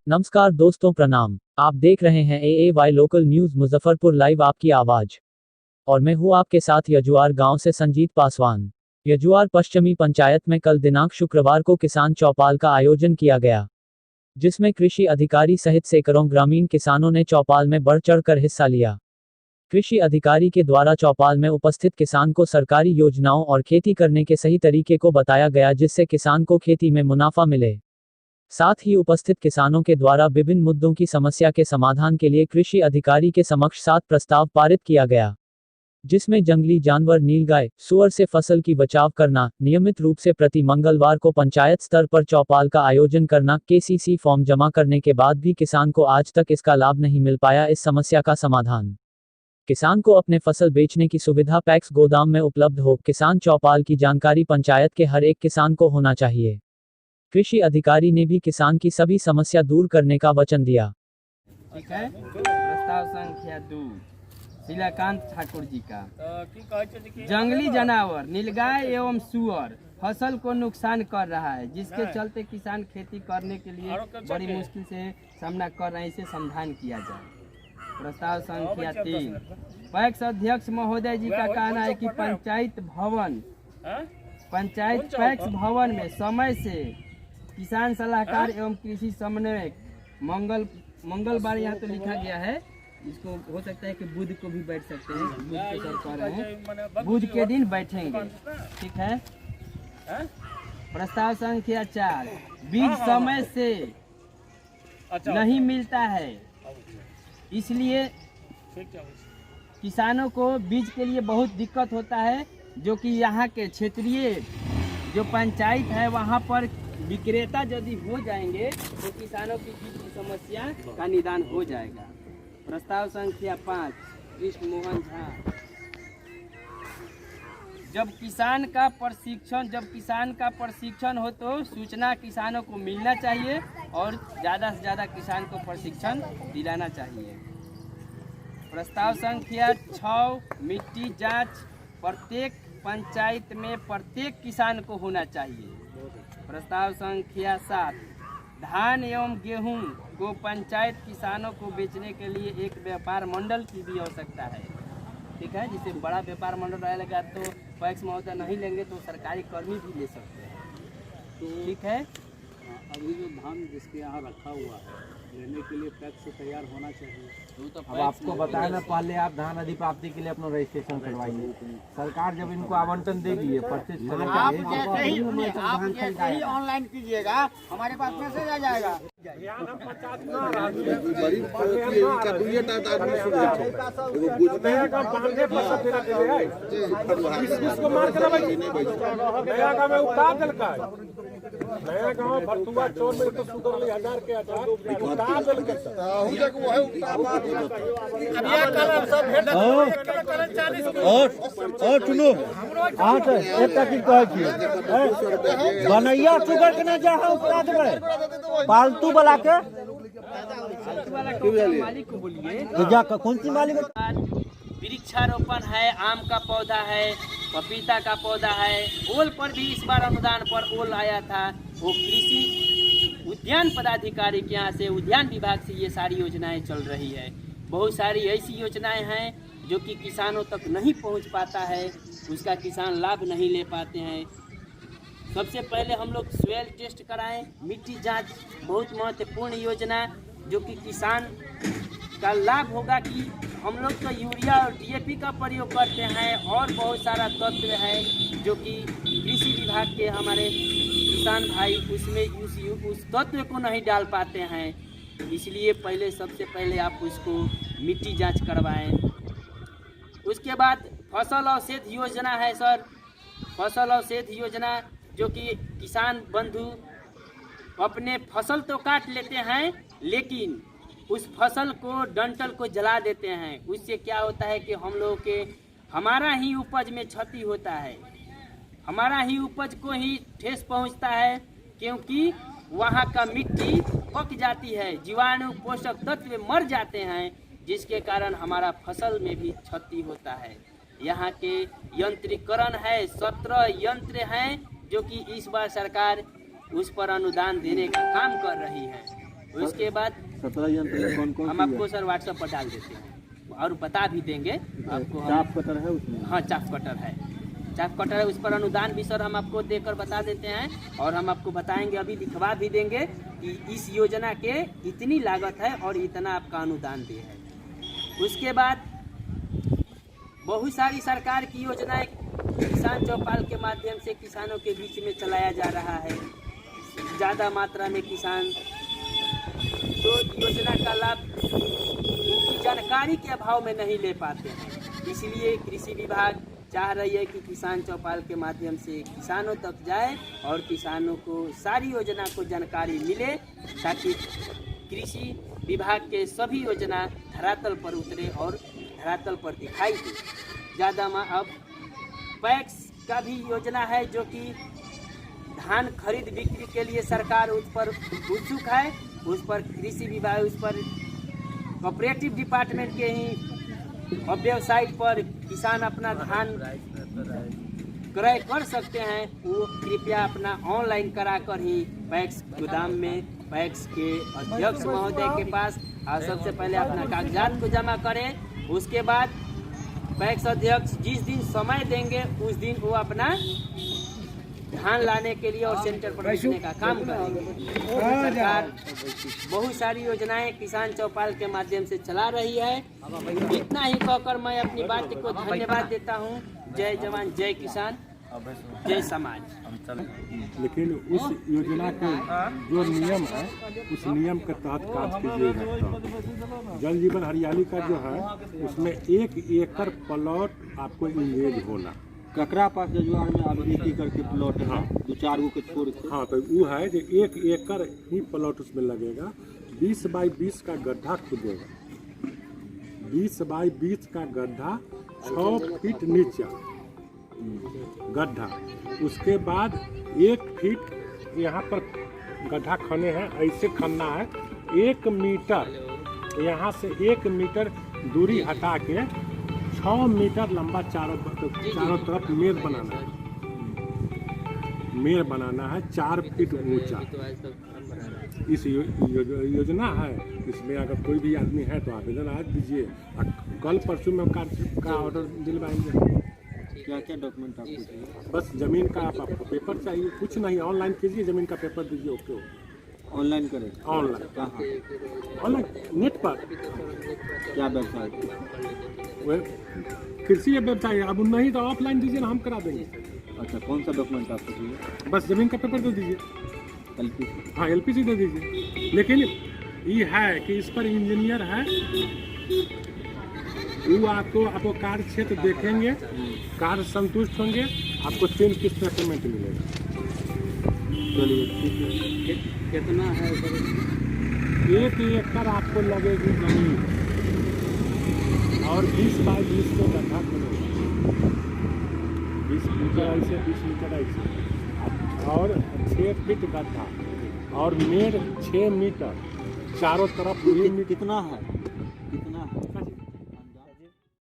नमस्कार दोस्तों, प्रणाम। आप देख रहे हैं AAY local news Muzaffarpur live, आपकी आवाज। और मैं हूं आपके साथ यजुआर गांव से संजीत पासवान। यजुआर पश्चिमी पंचायत में कल दिनांक शुक्रवार को किसान चौपाल का आयोजन किया गया, जिसमें कृषि अधिकारी सहित सैकड़ों ग्रामीण किसानों ने चौपाल में बढ़ चढ़कर हिस्सा लिया। कृषि अधिकारी के द्वारा चौपाल में उपस्थित किसान को सरकारी योजनाओं और खेती करने के सही तरीके को बताया गया, जिससे किसान को खेती में मुनाफा मिले। साथ ही उपस्थित किसानों के द्वारा विभिन्न मुद्दों की समस्या के समाधान के लिए कृषि अधिकारी के समक्ष 7 प्रस्ताव पारित किया गया, जिसमें जंगली जानवर नीलगाय, सुअर से फसल की बचाव करना, नियमित रूप से प्रति मंगलवार को पंचायत स्तर पर चौपाल का आयोजन करना, KCC फॉर्म जमा करने के बाद भी किसान को आज तक इसका लाभ नहीं मिल पाया, इस समस्या का समाधान, किसान को अपने फसल बेचने की सुविधा पैक्स गोदाम में उपलब्ध हो। किसान चौपाल की जानकारी पंचायत के हर एक किसान को होना चाहिए। कृषि अधिकारी ने भी किसान की सभी समस्या दूर करने का वचन दिया। ठीक है। प्रस्ताव संख्या 2 शिलाकांत ठाकुर जी का। जंगली जानवर नीलगाय एवं सुअर फसल को नुकसान कर रहा है, जिसके चलते किसान खेती करने के लिए बड़ी मुश्किल से सामना कर रहे हैं, इसे समाधान किया जाए। प्रस्ताव संख्या 3 पैक्स अध्यक्ष महोदय जी का कहना है कि पंचायत पैक्स भवन में समय से किसान सलाहकार एवं कृषि समन्वयक मंगलवार, यहाँ तो लिखा गया है, इसको हो सकता है कि बुध को भी बैठ सकते हैं, बुध के सर कह रहे हैं बुध के दिन बैठेंगे। ठीक है। प्रस्ताव संख्या 4 बीज समय से नहीं मिलता है, इसलिए किसानों को बीज के लिए बहुत दिक्कत होता है, जो कि यहाँ के क्षेत्रीय जो पंचायत है वहाँ पर विक्रेता यदि हो जाएंगे तो किसानों की बीज की समस्या का निदान हो जाएगा। प्रस्ताव संख्या 5 कृष्ण मोहन झा। जब किसान का प्रशिक्षण हो तो सूचना किसानों को मिलना चाहिए और ज़्यादा से ज़्यादा किसान को प्रशिक्षण दिलाना चाहिए। प्रस्ताव संख्या 6 मिट्टी जांच प्रत्येक पंचायत में प्रत्येक किसान को होना चाहिए। प्रस्ताव संख्या 7 धान एवं गेहूं को पंचायत किसानों को बेचने के लिए एक व्यापार मंडल की भी आवश्यकता है। ठीक है। जिसे बड़ा व्यापार मंडल रहेगा तो पैक्स महोदय नहीं लेंगे तो सरकारी कर्मी भी ले सकते हैं। ठीक है। अभी जो धान जिसके यहाँ रखा हुआ है लेने के लिए पैक्स से तैयार होना चाहिए। अब आपको बताया ना, पहले आप धान अधिप्राप्ति के लिए अपना रजिस्ट्रेशन करवाइए। सरकार जब इनको आवंटन देगी परचेज आप जैसे ही ऑनलाइन कीजिएगा, हमारे पास मैसेज आ जाएगा। नया गाँव भरतुआ चोर में तो सुधर 1000 के और सुनो बनैया सुगर के ना जा पालतू वाला के मालिक को बोलिए। कौन सी मालिक? वृक्षारोपण है, आम का पौधा है, पपीता का पौधा है, ओल पर भी इस बार अनुदान पर ओल आया था। वो कृषि उद्यान पदाधिकारी के यहाँ से, उद्यान विभाग से ये सारी योजनाएं चल रही है। बहुत सारी ऐसी योजनाएं हैं जो कि किसानों तक नहीं पहुंच पाता है, उसका किसान लाभ नहीं ले पाते हैं। सबसे पहले हम लोग सॉइल टेस्ट कराएं, मिट्टी जांच बहुत महत्वपूर्ण योजना, जो कि किसान का लाभ होगा कि हम लोग तो यूरिया और DAP का प्रयोग करते हैं और बहुत सारा तत्व है जो कि कृषि विभाग के हमारे किसान भाई उसमें उस तत्व को नहीं डाल पाते हैं। इसलिए सबसे पहले आप उसको मिट्टी जांच करवाएं। उसके बाद फसल अवशेष योजना है सर, फसल अवशेष योजना जो कि किसान बंधु अपने फसल तो काट लेते हैं लेकिन उस फसल को, डंठल को जला देते हैं। उससे क्या होता है कि हम लोगों के हमारा ही उपज में क्षति होता है, हमारा ही उपज को ही ठेस पहुंचता है, क्योंकि वहाँ का मिट्टी पक जाती है, जीवाणु पोषक तत्व मर जाते हैं, जिसके कारण हमारा फसल में भी क्षति होता है। यहाँ के यंत्रीकरण है, 17 यंत्र हैं जो कि इस बार सरकार उस पर अनुदान देने का काम कर रही है। उसके बाद 17 यंत्र में कौन कौन हम आपको सर व्हाट्सएप पर डाल देते हैं और बता भी देंगे आपको। चाप कटर है उसमें? हाँ, चाप कटर है, चाप कटर है। उस पर अनुदान भी सर हम आपको देकर बता देते हैं और हम आपको बताएंगे, अभी दिखवा भी देंगे कि इस योजना के इतनी लागत है और इतना आपका अनुदान भी है। उसके बाद बहुत सारी सरकार की योजनाएं किसान चौपाल के माध्यम से किसानों के बीच में चलाया जा रहा है। ज़्यादा मात्रा में किसान तो योजना का लाभ उनकी जानकारी के अभाव में नहीं ले पाते हैं, इसलिए कृषि विभाग चाह रही है कि किसान चौपाल के माध्यम से किसानों तक जाए और किसानों को सारी योजना को जानकारी मिले, ताकि कृषि विभाग के सभी योजना धरातल पर उतरे और धरातल पर दिखाई दे। ज़्यादा अब पैक्स का भी योजना है, जो कि धान खरीद बिक्री के लिए सरकार उस पर उत्सुक है। उस पर कृषि विभाग, उस पर कोऑपरेटिव डिपार्टमेंट के ही वेबसाइट पर किसान अपना धान क्रय कर सकते हैं। वो कृपया अपना ऑनलाइन कराकर ही पैक्स गोदाम में पैक्स के अध्यक्ष महोदय के पास और सबसे पहले अपना कागजात को जमा करें। उसके बाद पैक्स अध्यक्ष जिस दिन समय देंगे उस दिन वो अपना धान लाने के लिए और सेंटर पर बेचने का काम करेंगे। सरकार बहुत सारी योजनाएं किसान चौपाल के माध्यम से चला रही है। इतना ही कहकर मैं अपनी बात को धन्यवाद देता हूं। जय जवान, जय किसान, जय समाज। लेकिन उस योजना के जो नियम है उस नियम के तहत काम कीजिएगा। तो जल जीवन हरियाली का जो है उसमें 1 एकड़ प्लॉट आपको इंगेज होना। ककरा पास जजुआर में अब एक एकड़ के प्लॉट है, 2-4 गो के छोड़ के। हाँ, तो वो है कि 1 एकड़ ही प्लॉट उसमें लगेगा। 20 बाई 20 का गड्ढा खुदेगा। 20 बाई 20 का गड्ढा 6 फीट नीचे गड्ढा। उसके बाद 1 फीट यहाँ पर गड्ढा खने हैं, ऐसे खनना है। 1 मीटर यहाँ से 1 मीटर दूरी हटा के 6 मीटर लंबा चारों तरफ मेड़ बनाना है। मेड़ बनाना है 4 फीट ऊंचा। इस योजना है, इसमें अगर कोई भी आदमी है तो आवेदन आज दीजिए। कल परसों में कार्य का ऑर्डर दिलवाएंगे। क्या क्या डॉक्यूमेंट आपको चाहिए? बस जमीन का आपको पेपर चाहिए, कुछ नहीं। ऑनलाइन कीजिए, जमीन का पेपर दीजिए। ओके, ऑनलाइन करें? ऑनलाइन कहाँ? ऑनलाइन नेट पर। क्या वेबसाइट? कृषि वेबसाइट। अब नहीं तो ऑफलाइन दीजिए ना, हम करा देंगे। अच्छा, कौन सा डॉक्यूमेंट आपको चाहिए? बस जमीन का पेपर दे दीजिए। LPC? हाँ, LPC दे दीजिए। लेकिन ये है कि इस पर इंजीनियर है, वो आपको कार्य क्षेत्र देखेंगे, कार्य संतुष्ट होंगे, आपको 3 किस्त में पेमेंट मिलेगा। चलिए, ठीक है। कितना है? 1 एकड़ आपको लगेगी जमीन और 20 बाई 20 को गड्ढा खोलेगा। 20 मीटर ऐसे, 20 मीटर ऐसे और 6 फीट गड्ढा और मेड़ 6 मीटर चारों तरफ। कितना है?